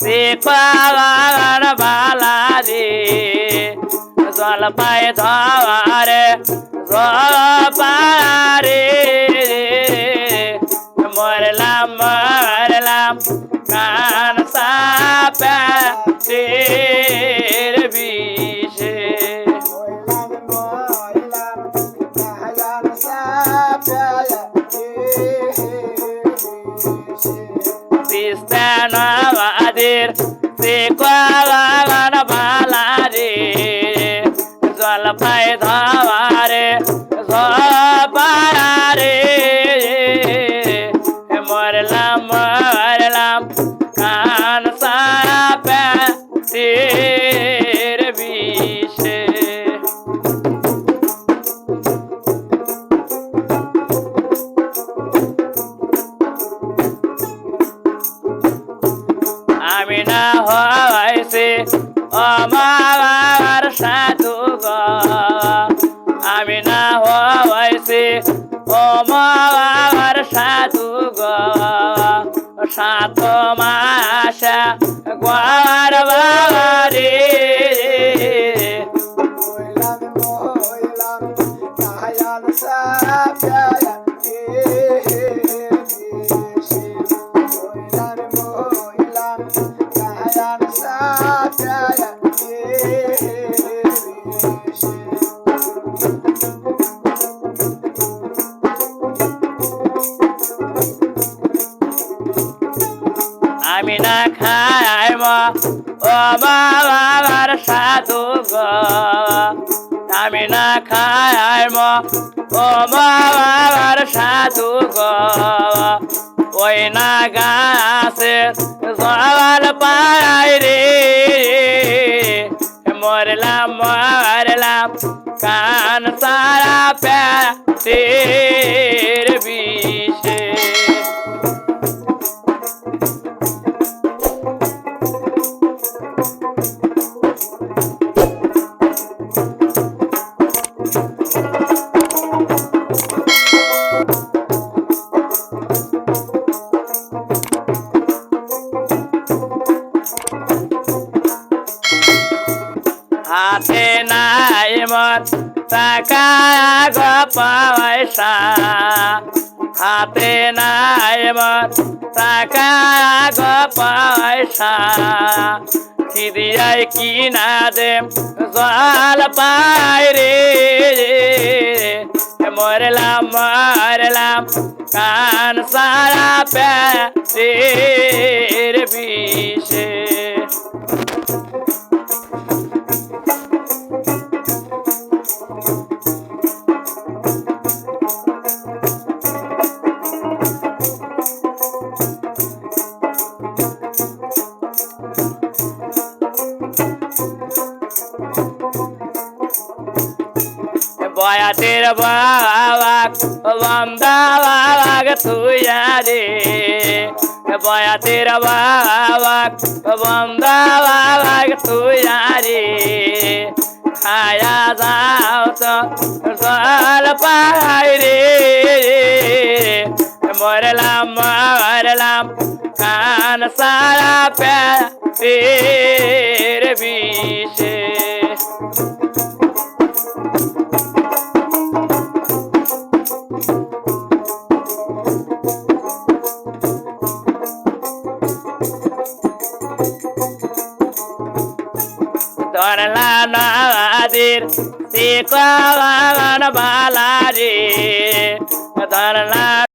শিকার বালারি জলপাই ধরে জলপারে মরলাম মরলাম কান সাপের বিষে তিস্তানবাদের শিকার বালারি জলপাই ধরে জলপারে মরলাম মরলাম কান সাপের বিষে আমি না হয়েছে আমার সাধু গো আমি না হয়েছে আমার সাধু গো সাত মাস গোয়ার বাবারে আমি না খাইব ও বাবার সাধু গো আমি না খাইব ও বাবার সাধু গো ওই না গাছে জল পাই রে মরলাম মরলাম কান সারা পেটের বিষে হাতে নাই মত টাকা গো পয়সা হাতে নাই মত টাকা গো পয়সা কি দিয়াই কিনা দেম জল পাই রে মরলাম মরলাম কান সারা পেটের বিষে বয়াতের বাবাক বন্দা বাবাক তুইয়া রে বয়াতের বাবাক বন্দা বাবাক তুইয়া রে খায়া যাও তো জল পাই রে মরলাম মরলাম কান সারা পেটের বিষে ধরলা নদীর শিকার বালারি ধরলা